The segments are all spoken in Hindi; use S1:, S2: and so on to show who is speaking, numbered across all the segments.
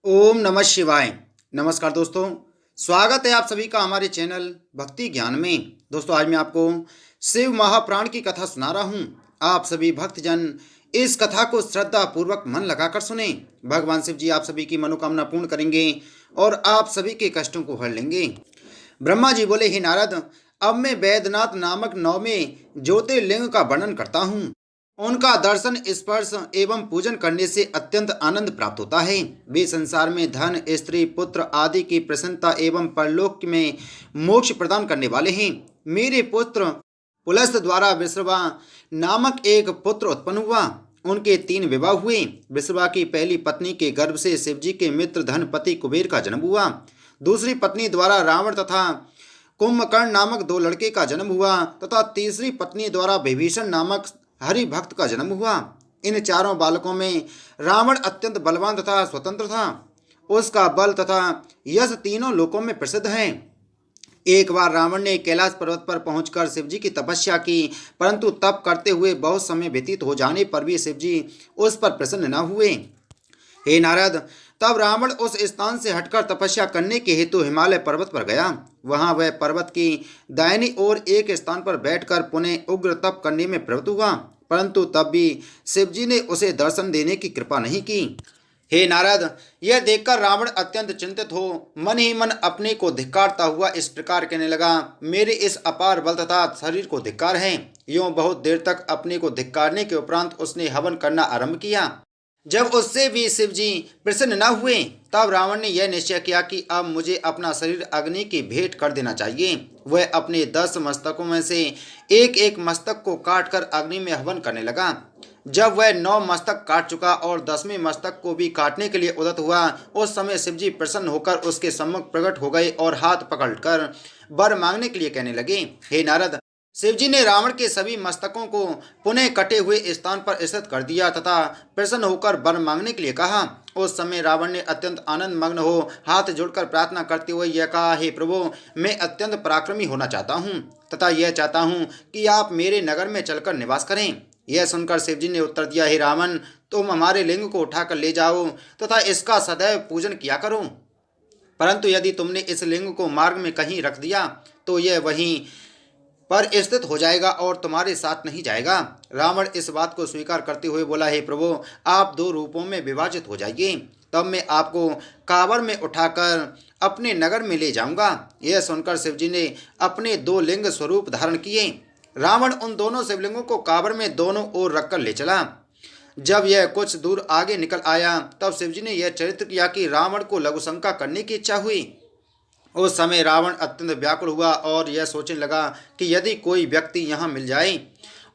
S1: ओम नमः शिवाय। नमस्कार दोस्तों, स्वागत है आप सभी का हमारे चैनल भक्ति ज्ञान में। दोस्तों, आज मैं आपको शिव महाप्राण की कथा सुना रहा हूँ। आप सभी भक्तजन इस कथा को श्रद्धा पूर्वक मन लगाकर सुने। भगवान शिव जी आप सभी की मनोकामना पूर्ण करेंगे और आप सभी के कष्टों को हर लेंगे। ब्रह्मा जी बोले, हे नारद, अब मैं वैद्यनाथ नामक नौवें ज्योतिर्लिंग का वर्णन करता हूँ। उनका दर्शन, स्पर्श एवं पूजन करने से अत्यंत आनंद प्राप्त होता है। वे संसार में धन, स्त्री, पुत्र आदि की प्रसन्नता एवं परलोक में मोक्ष प्रदान करने वाले हैं। मेरे पुत्र पुलस्त द्वारा वृषभा नामक एक पुत्र उत्पन्न हुआ। उनके 3 विवाह हुए। वृषभा की पहली पत्नी के गर्भ से शिवजी के मित्र धनपति कुबेर का जन्म हुआ। दूसरी पत्नी द्वारा रावण तथा कुंभकर्ण नामक 2 लड़के का जन्म हुआ तथा तीसरी पत्नी द्वारा विभीषण नामक हरि भक्त का जन्म हुआ। इन चारों बालकों में रावण अत्यंत बलवान तथा स्वतंत्र था। उसका बल तथा यश तीनों लोकों में प्रसिद्ध है। एक बार रावण ने कैलाश पर्वत पर पहुंचकर शिवजी की तपस्या की, परंतु तप करते हुए बहुत समय व्यतीत हो जाने पर भी शिवजी उस पर प्रसन्न न हुए। हे नारद, तब रावण उस स्थान से हटकर तपस्या करने के हेतु हिमालय पर्वत पर गया। वहां वह पर्वत की दाहिनी ओर एक स्थान पर बैठकर पुनः उग्र तप करने में प्रवृत्त हुआ, परंतु तब भी शिवजी ने उसे दर्शन देने की कृपा नहीं की। हे नारद, यह देखकर रावण अत्यंत चिंतित हो मन ही मन अपने को धिक्कारता हुआ इस प्रकार कहने लगा, मेरे इस अपार बल तथा शरीर को धिक्कार है। यूं बहुत देर तक अपने को धिक्कारने के उपरांत उसने हवन करना आरंभ किया। जब उससे भी शिवजी प्रसन्न न हुए, तब रावण ने यह निश्चय किया कि अब मुझे अपना शरीर अग्नि की भेंट कर देना चाहिए। वह अपने 10 मस्तकों में से एक एक मस्तक को काटकर अग्नि में हवन करने लगा। जब वह 9 मस्तक काट चुका और 10वें मस्तक को भी काटने के लिए उद्यत हुआ, उस समय शिवजी प्रसन्न होकर उसके सम्मुख प्रकट हो गए और हाथ पकड़कर वर मांगने के लिए कहने लगे। हे नारद, शिवजी ने रावण के सभी मस्तकों को पुनः कटे हुए स्थान पर स्थित कर दिया तथा प्रसन्न होकर वर मांगने के लिए कहा। उस समय रावण ने अत्यंत आनंद मग्न हो हाथ जोड़कर प्रार्थना करते हुए यह कहा, हे प्रभु, मैं अत्यंत पराक्रमी होना चाहता हूँ तथा यह चाहता हूँ कि आप मेरे नगर में चलकर निवास करें। यह सुनकर शिवजी ने उत्तर दिया, हे रावण, तुम हमारे लिंग को उठाकर ले जाओ तथा इसका सदैव पूजन किया करो, परंतु यदि तुमने इस लिंग को मार्ग में कहीं रख दिया तो यह वहीं पर स्थित हो जाएगा और तुम्हारे साथ नहीं जाएगा। रावण इस बात को स्वीकार करते हुए बोला, हे प्रभु, आप 2 रूपों में विभाजित हो जाइए, तब मैं आपको कांवर में उठाकर अपने नगर में ले जाऊंगा। यह सुनकर शिवजी ने अपने 2 लिंग स्वरूप धारण किए। रावण उन दोनों शिवलिंगों को कांवर में दोनों ओर रखकर ले चला। जब यह कुछ दूर आगे निकल आया, तब शिवजी ने यह चरित्र किया कि रावण को लघुशंका करने की इच्छा हुई। उस समय रावण अत्यंत व्याकुल हुआ और यह सोचने लगा कि यदि कोई व्यक्ति यहाँ मिल जाए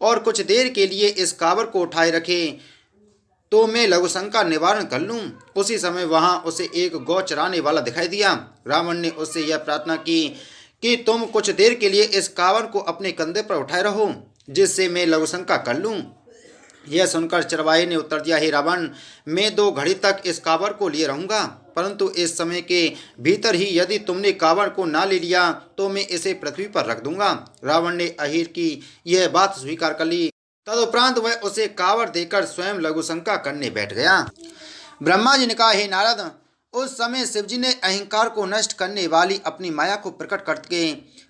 S1: और कुछ देर के लिए इस कांवर को उठाए रखे तो मैं लघुशंका निवारण कर लूँ। उसी समय वहाँ उसे एक गौ चराने वाला दिखाई दिया। रावण ने उससे यह प्रार्थना की कि तुम कुछ देर के लिए इस कांवर को अपने कंधे पर उठाए रहो, जिससे मैं लघुशंका कर लूँ। यह सुनकर चरवाहे ने उत्तर दिया, हे रावण, मैं 2 घड़ी तक इस कांवर को लिए रहूंगा, परंतु इस समय के भीतर ही यदि तुमने कांवर को ना ले लिया तो मैं इसे पृथ्वी पर रख दूंगा। रावण ने अहिर की यह बात स्वीकार कर ली। तदुपरांत वह उसे कांवर देकर स्वयं लघुशंका करने बैठ गया। ब्रह्मा जी ने कहा, हे नारद, उस समय शिवजी ने अहंकार को नष्ट करने वाली अपनी माया को प्रकट करके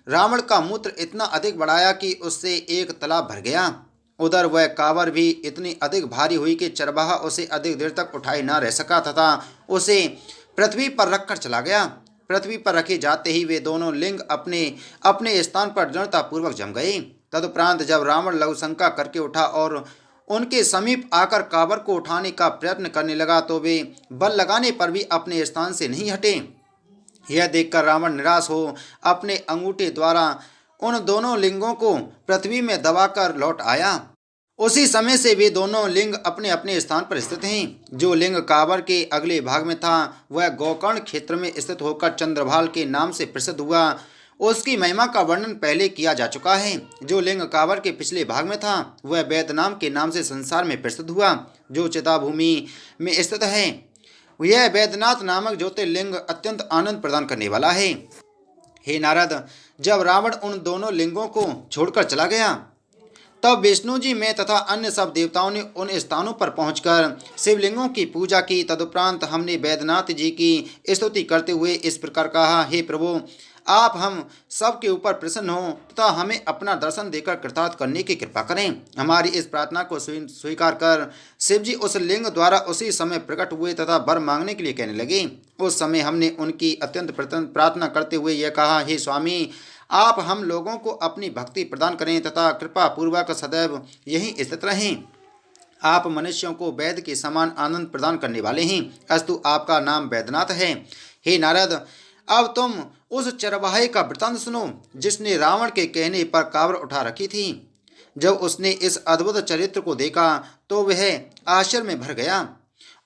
S1: रावण का मूत्र इतना अधिक बढ़ाया कि उससे एक तालाब भर गया। उधर वह कांवर भी इतनी अधिक भारी हुई कि चरवाहा उसे अधिक देर तक उठाए न रह सका तथा उसे पृथ्वी पर रखकर चला गया। पृथ्वी पर रखे जाते ही वे दोनों लिंग अपने अपने स्थान पर दृढ़तापूर्वक जम गए। तदुपरांत जब रावण लघुशंका करके उठा और उनके समीप आकर कांवर को उठाने का प्रयत्न करने लगा तो वे बल लगाने पर भी अपने स्थान से नहीं हटे। यह देखकर रावण निराश हो अपने अंगूठे द्वारा उन दोनों लिंगों को पृथ्वी में दबाकर लौट आया। उसी समय से वे दोनों लिंग अपने अपने स्थान पर स्थित हैं। जो लिंग कांवर के अगले भाग में था वह गोकर्ण क्षेत्र में स्थित होकर चंद्रभाल के नाम से प्रसिद्ध हुआ। उसकी महिमा का वर्णन पहले किया जा चुका है। जो लिंग कांवर के पिछले भाग में था वह वैद्य नाम के नाम से संसार में प्रसिद्ध हुआ, जो चिताभूमि में स्थित है। यह वैद्यनाथ नामक ज्योतिर्लिंग अत्यंत आनंद प्रदान करने वाला है। हे नारद, जब रावण उन दोनों लिंगों को छोड़कर चला गया तब विष्णु जी में तथा अन्य सब देवताओं ने उन स्थानों पर पहुंचकर शिवलिंगों की पूजा की। तदुपरांत हमने वैद्यनाथ जी की स्तुति करते हुए इस प्रकार कहा, हे प्रभु, आप हम सब के ऊपर प्रसन्न हो तथा हमें अपना दर्शन देकर कृतार्थ करने की कृपा करें। हमारी इस प्रार्थना को स्वीकार कर शिव जी उस लिंग द्वारा उसी समय प्रकट हुए तथा वर मांगने के लिए कहने लगे। उस समय हमने उनकी अत्यंत प्रार्थना करते हुए यह कहा, हे स्वामी, आप हम लोगों को अपनी भक्ति प्रदान करें तथा कृपा पूर्वक सदैव यहीं स्थित रहें। आप मनुष्यों को वैद्य के समान आनंद प्रदान करने वाले हैं, अस्तु आपका नाम वैद्यनाथ है। हे नारद, अब तुम उस चरवाहे का वृतांत सुनो जिसने रावण के कहने पर कावर उठा रखी थी। जब उसने इस अद्भुत चरित्र को देखा तो वह आश्चर्य में भर गया।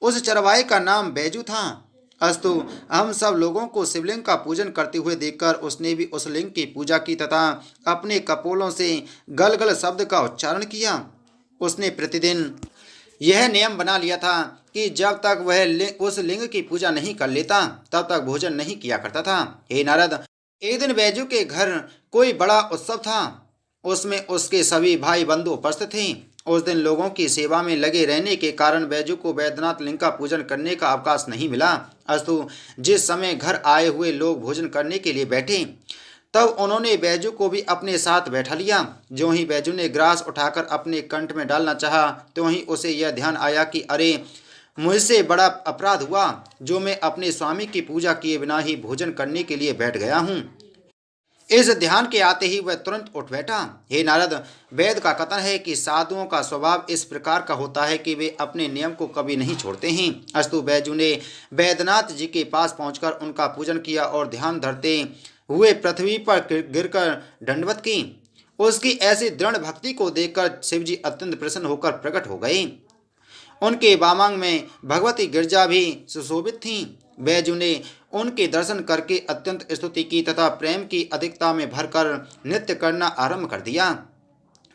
S1: उस चरवाहे का नाम बैजू था। अस्तु हम सब लोगों को शिवलिंग का पूजन करते हुए देखकर उसने भी उस लिंग की पूजा की तथा अपने कपोलों से गल गल शब्द का उच्चारण किया। उसने प्रतिदिन यह नियम बना लिया था कि जब तक वह उस लिंग की पूजा नहीं कर लेता तब तक भोजन नहीं किया करता था। हे नारद, एक दिन बैजू के घर कोई बड़ा उत्सव था। उसमें उसके सभी भाई बंधु उपस्थित थे। उस दिन लोगों की सेवा में लगे रहने के कारण बैजू को वैद्यनाथ लिंग का पूजन करने का अवकाश नहीं मिला। अस्तु जिस समय घर आए हुए लोग भोजन करने के लिए बैठे तब उन्होंने बैजू को भी अपने साथ बैठा लिया। जो ही बैजू ने ग्रास उठाकर अपने कंठ में डालना चाहा तो ही उसे यह ध्यान आया कि अरे, मुझसे बड़ा अपराध हुआ जो मैं अपने स्वामी की पूजा किए बिना ही भोजन करने के लिए बैठ गया हूँ। इस ध्यान के आते ही वह तुरंत उठ बैठा। हे नारद, वेद का कथन है कि साधुओं का स्वभाव इस प्रकार का होता है कि वे अपने नियम को कभी नहीं छोड़ते हैं। अस्तु बैजू ने वैद्यनाथ जी के पास पहुंचकर उनका पूजन किया और ध्यान धरते हुए पृथ्वी पर गिरकर दंडवत की। उसकी ऐसी दृढ़ भक्ति को देखकर शिवजी अत्यंत प्रसन्न होकर प्रकट हो गए। उनके वामांग में भगवती गिरजा भी सुशोभित थीं। बैजू ने उनके दर्शन करके अत्यंत स्तुति की तथा प्रेम की अधिकता में भरकर नृत्य करना आरंभ कर दिया।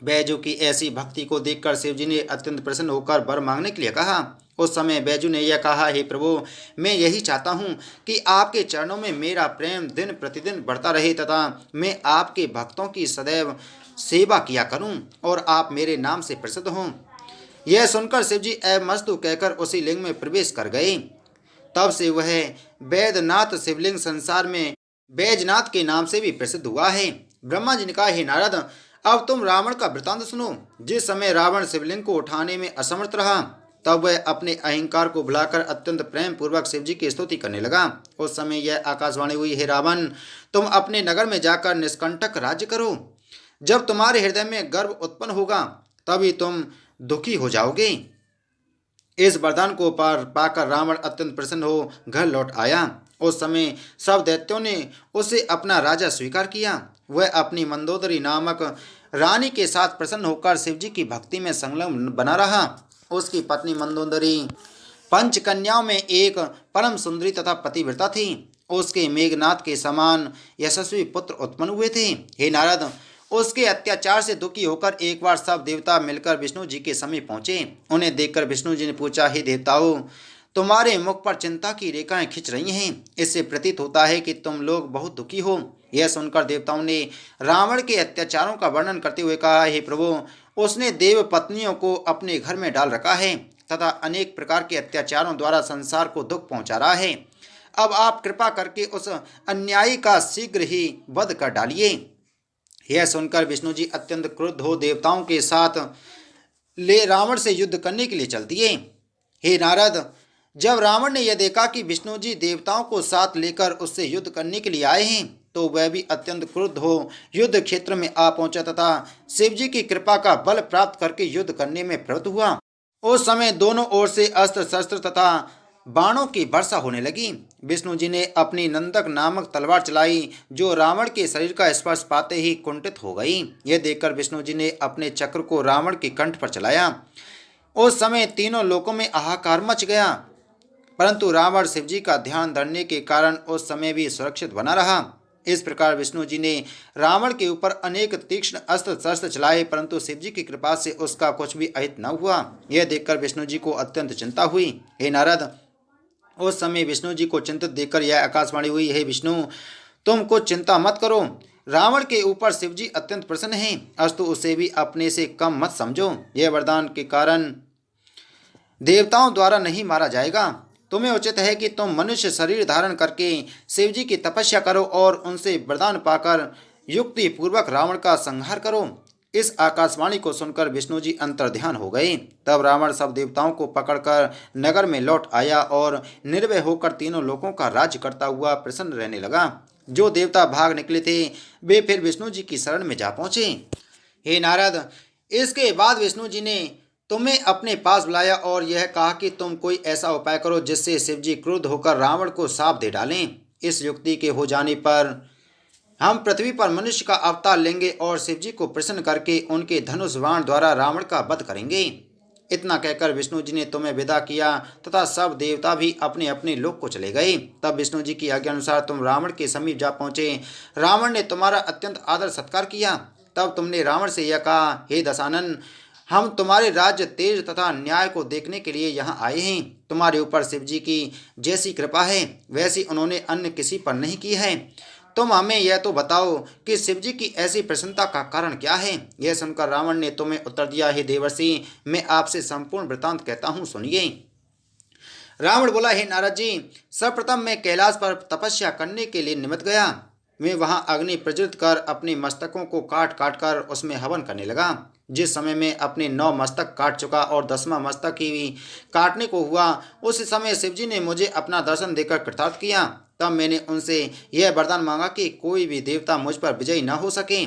S1: बैजू की ऐसी भक्ति को देखकर शिवजी ने अत्यंत प्रसन्न होकर वर मांगने के लिए कहा। उस समय बैजू ने यह कहा, हे प्रभु, मैं यही चाहता हूँ कि आपके चरणों में मेरा प्रेम दिन प्रतिदिन बढ़ता रहे तथा मैं आपके भक्तों की सदैव सेवा किया करूँ और आप मेरे नाम से प्रसिद्ध हों। यह सुनकर शिवजी अमस्तु कहकर उसी लिंग में प्रवेश कर गए। तब से वह वैद्यनाथ शिवलिंग संसार में बैजनाथ के नाम से भी प्रसिद्ध हुआ है। ब्रह्मा जी ने कहा, हे नारद, अब तुम रावण का वृतांत सुनो। जिस समय रावण शिवलिंग को उठाने में असमर्थ रहा तब वह अपने अहंकार को भुलाकर अत्यंत प्रेम पूर्वक शिवजी की स्तुति करने लगा। उस समय यह आकाशवाणी हुई, हे रावण, तुम अपने नगर में जाकर निष्कंटक राज्य करो। जब तुम्हारे हृदय में गर्व उत्पन्न होगा तभी तुम दुखी हो जाओगे। इस वरदान को पाकर रावण अत्यंत प्रसन्न हो घर लौट आया। उस समय सब दैत्यों ने उसे अपना राजा स्वीकार किया। वह अपनी मंदोदरी नामक रानी के साथ प्रसन्न होकर शिवजी की भक्ति में संलग्न बना रहा। उसकी पत्नी मंदोदरी पंचकन्याओं में एक परम सुंदरी तथा पतिव्रता थी। उसके मेघनाथ के समान यशस्वी पुत्र उत्पन्न हुए थे। हे नारद, उसके अत्याचार से दुखी होकर एक बार सब देवता मिलकर विष्णु जी के समीप पहुंचे। उन्हें देखकर विष्णु जी ने पूछा, हे देवताओं, तुम्हारे मुख पर चिंता की रेखाएं खिंच रही हैं। इससे प्रतीत होता है कि तुम लोग बहुत दुखी हो। यह सुनकर देवताओं ने रावण के अत्याचारों का वर्णन करते हुए कहा, हे प्रभु, उसने देव पत्नियों को अपने घर में डाल रखा है तथा अनेक प्रकार के अत्याचारों द्वारा संसार को दुख पहुंचा रहा है। अब आप कृपा करके उस अन्यायी का शीघ्र ही वध कर डालिए। यह सुनकर विष्णु जी अत्यंत क्रुद्ध हो देवताओं के साथ ले रावण से युद्ध करने के लिए चल दिए। हे नारद, जब रावण ने यह देखा कि विष्णु जी देवताओं को साथ लेकर उससे युद्ध करने के लिए आए हैं तो वह भी अत्यंत क्रुद्ध हो युद्ध क्षेत्र में आ पहुंचा तथा शिवजी की कृपा का बल प्राप्त करके युद्ध करने में प्रवृत्त हुआ। उस समय दोनों ओर से अस्त्र शस्त्र तथा बाणों की वर्षा होने लगी। विष्णु जी ने अपनी नंदक नामक तलवार चलाई जो रावण के शरीर का स्पर्श पाते ही कुंठित हो गई। यह देखकर विष्णु जी ने अपने चक्र को रावण के कंठ पर चलाया। उस समय तीनों लोकों में हाहाकार मच गया, परंतु रावण शिवजी का ध्यान धरने के कारण उस समय भी सुरक्षित बना रहा। इस प्रकार विष्णु जी ने रावण के ऊपर अनेक तीक्ष्ण अस्त्र शस्त्र चलाए, परंतु शिवजी की कृपा से उसका कुछ भी अहित न हुआ। यह देखकर विष्णु जी को अत्यंत चिंता हुई। हे नारद, उस समय विष्णु जी को चिंतित देखकर यह आकाशवाणी हुई, हे विष्णु, तुम कुछ चिंता मत करो। रावण के ऊपर शिवजी अत्यंत प्रसन्न हैं, अस्तु उसे भी अपने से कम मत समझो। यह वरदान के कारण देवताओं द्वारा नहीं मारा जाएगा। तुम्हें उचित है कि तुम मनुष्य शरीर धारण करके शिवजी की तपस्या करो और उनसे वरदान पाकर युक्ति पूर्वक रावण का संहार करो। इस आकाशवाणी को सुनकर विष्णु जी अंतर्ध्यान हो गए। तब रावण सब देवताओं को पकड़कर नगर में लौट आया और निर्भय होकर तीनों लोकों का राज्य करता हुआ प्रसन्न रहने लगा। जो देवता भाग निकले थे वे फिर विष्णु जी की शरण में जा पहुंचे। हे नारद, इसके बाद विष्णु जी ने तुम्हें अपने पास बुलाया और यह कहा कि तुम कोई ऐसा उपाय करो जिससे शिवजी क्रुद्ध होकर रावण को शाप दे डालें। इस युक्ति के हो जाने पर हम पृथ्वी पर मनुष्य का अवतार लेंगे और शिवजी को प्रसन्न करके उनके धनुष बाण द्वारा रावण का वध करेंगे। इतना कहकर विष्णु जी ने तुम्हें विदा किया तथा सब देवता भी अपने अपने लोक को चले गए। तब विष्णु जी की आज्ञा अनुसार तुम रावण के समीप जा पहुंचे। रावण ने तुम्हारा अत्यंत आदर सत्कार किया। तब तुमने रावण से यह कहा, हे दशानन, हम तुम्हारे राज्य तेज तथा न्याय को देखने के लिए यहाँ आए हैं। तुम्हारे ऊपर शिवजी की जैसी कृपा है वैसी उन्होंने अन्य किसी पर नहीं की है। तुम हमें यह तो बताओ कि शिवजी की ऐसी प्रसन्नता का कारण क्या है। यह सुनकर रावण ने तुम्हें उत्तर दिया, हे देवर्षि, मैं आपसे संपूर्ण वृतांत कहता हूँ, सुनिए। रावण बोला, हे नारद जी, सर्वप्रथम मैं कैलाश पर तपस्या करने के लिए निमित्त गया। मैं वहां अग्नि प्रज्वलित कर अपने मस्तकों को काट काट कर उसमें हवन करने लगा। जिस समय मैं अपने 9 मस्तक काट चुका और 10वां मस्तक ही काटने को हुआ, उस समय शिवजी ने मुझे अपना दर्शन देकर कृतार्थ किया। तब मैंने उनसे यह वरदान मांगा कि कोई भी देवता मुझ पर विजयी न हो सके।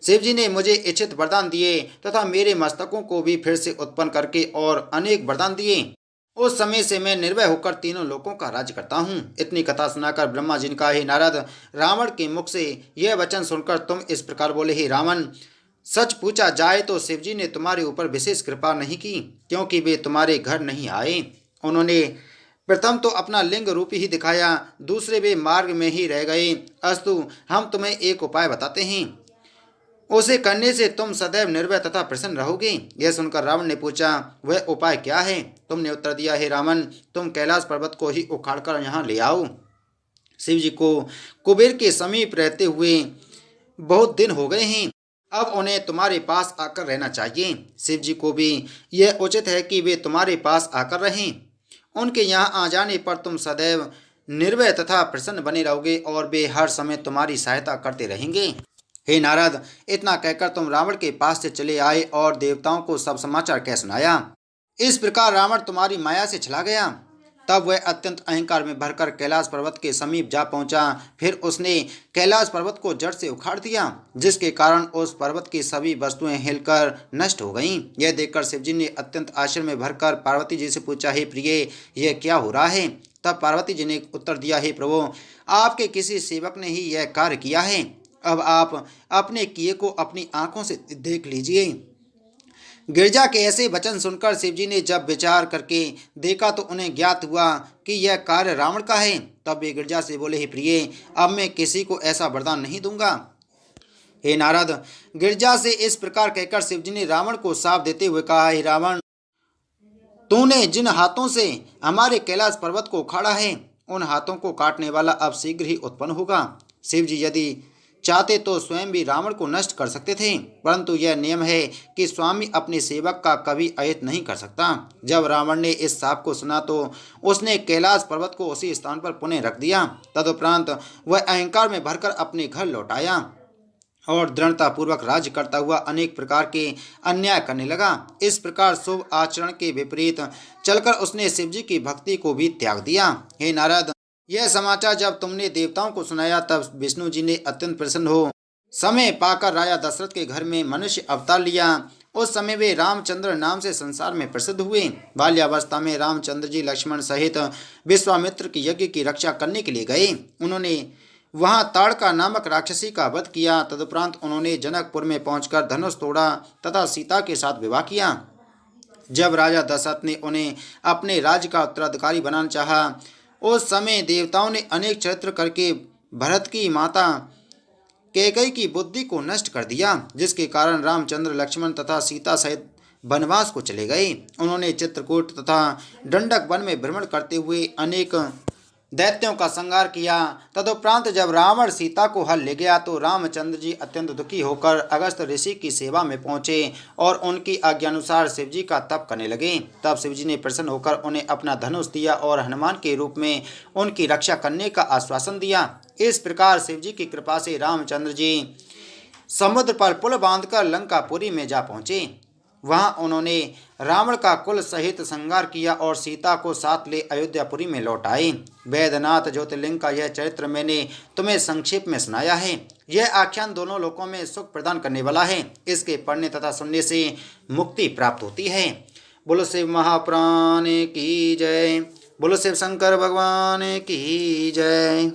S1: शिवजी ने मुझे इच्छित वरदान दिए तथा मेरे मस्तकों को भी फिर से उत्पन्न करके और अनेक वरदान दिए। उस समय से मैं निर्भय होकर तीनों लोकों का राज्य करता हूँ। इतनी कथा सुनाकर ब्रह्मा जी ने कहा, हे नारद, रावण के मुख से यह वचन सुनकर तुम इस प्रकार बोले, हे रावण, सच पूछा जाए तो शिवजी ने तुम्हारे ऊपर विशेष कृपा नहीं की, क्योंकि वे तुम्हारे घर नहीं आए। उन्होंने प्रथम तो अपना लिंग रूप ही दिखाया, दूसरे वे मार्ग में ही रह गए। अस्तु, हम तुम्हें एक उपाय बताते हैं, उसे करने से तुम सदैव निर्भय तथा प्रसन्न रहोगे। यह सुनकर रावण ने पूछा, वह उपाय क्या है। तुमने उत्तर दिया, हे रावण, तुम कैलाश पर्वत को ही उखाड़कर यहाँ ले आओ। शिव जी को कुबेर के समीप रहते हुए बहुत दिन हो गए हैं, अब उन्हें तुम्हारे पास आकर रहना चाहिए। शिव जी को भी यह उचित है कि वे तुम्हारे पास आकर रहें। उनके यहाँ आ जाने पर तुम सदैव निर्भय तथा प्रसन्न बने रहोगे और वे हर समय तुम्हारी सहायता करते रहेंगे। हे नारद, इतना कहकर तुम रावण के पास से चले आए और देवताओं को सब समाचार कह सुनाया। इस प्रकार रावण तुम्हारी माया से चला गया। तब वह अत्यंत अहंकार में भरकर कैलाश पर्वत के समीप जा पहुंचा। फिर उसने कैलाश पर्वत को जड़ से उखाड़ दिया, जिसके कारण उस पर्वत की सभी वस्तुएं हिलकर नष्ट हो गईं। यह देखकर शिवजी ने अत्यंत आश्चर्य में भरकर पार्वती जी से पूछा, हे प्रिय, यह क्या हो रहा है। तब पार्वती जी ने उत्तर दिया, हे प्रभु, आपके किसी सेवक ने ही यह कार्य किया है। अब आप अपने किए को अपनी आंखों से देख लीजिए। गिरजा के ऐसे वचन सुनकर शिवजी ने जब विचार करके देखा तो उन्हें ज्ञात हुआ कि यह कार्य रावण का है। तब वे गिरजा से बोले, हे प्रिय, अब मैं किसी को ऐसा वरदान नहीं दूंगा। हे नारद, गिरजा से इस प्रकार कहकर शिवजी ने रावण को शाप देते हुए कहा, हे रावण, तूने जिन हाथों से हमारे कैलाश पर्वत को उखाड़ा है, उन हाथों को काटने वाला अब शीघ्र ही उत्पन्न होगा। शिवजी यदि चाहते तो स्वयं भी रावण को नष्ट कर सकते थे, परंतु यह नियम है कि स्वामी अपने सेवक का कभी अहित नहीं कर सकता। जब रावण ने इस शाप को सुना तो उसने कैलाश पर्वत को उसी स्थान पर पुनः रख दिया। तदुपरांत वह अहंकार में भरकर अपने घर लौट आया और दृढ़ता पूर्वक राज्य करता हुआ अनेक प्रकार के अन्याय करने लगा। इस प्रकार शुभ आचरण के विपरीत चलकर उसने शिवजी की भक्ति को भी त्याग दिया। हे नारद, यह समाचार जब तुमने देवताओं को सुनाया तब विष्णु जी ने अत्यंत प्रसन्न हो समय पाकर राजा दशरथ के घर में मनुष्य अवतार लिया। उस समय वे रामचंद्र नाम से संसार में प्रसिद्ध हुए। बाल्यावस्था में रामचंद्र जी लक्ष्मण सहित विश्वामित्र की यज्ञ की रक्षा करने के लिए गए। उन्होंने वहां ताड़का नामक राक्षसी का वध किया। तदुपरांत उन्होंने जनकपुर में पहुंचकर धनुष तोड़ा तथा सीता के साथ विवाह किया। जब राजा दशरथ ने उन्हें अपने राज्य का उत्तराधिकारी बनाना चाहा, उस समय देवताओं ने अनेक चरित्र करके भरत की माता कैकेयी की बुद्धि को नष्ट कर दिया, जिसके कारण रामचंद्र लक्ष्मण तथा सीता सहित वनवास को चले गए। उन्होंने चित्रकूट तथा दंडक वन में भ्रमण करते हुए अनेक दैत्यों का संहार किया। तदुपरांत जब रावण सीता को हल ले गया तो रामचंद्र जी अत्यंत दुखी होकर अगस्त ऋषि की सेवा में पहुंचे और उनकी आज्ञानुसार शिव जी का तप करने लगे। तब शिव जी ने प्रसन्न होकर उन्हें अपना धनुष दिया और हनुमान के रूप में उनकी रक्षा करने का आश्वासन दिया। इस प्रकार शिव जी की कृपा से रामचंद्र जी समुद्र पर पुल बांधकर लंकापुरी में जा पहुंचे। वहां उन्होंने रावण का कुल सहित संहार किया और सीता को साथ ले अयोध्यापुरी में लौट आए। वैद्यनाथ ज्योतिर्लिंग का यह चरित्र मैंने तुम्हें संक्षेप में सुनाया है। यह आख्यान दोनों लोकों में सुख प्रदान करने वाला है। इसके पढ़ने तथा सुनने से मुक्ति प्राप्त होती है। बोलो शिव महापुराण की जय। बोलो शिव शंकर भगवान की जय।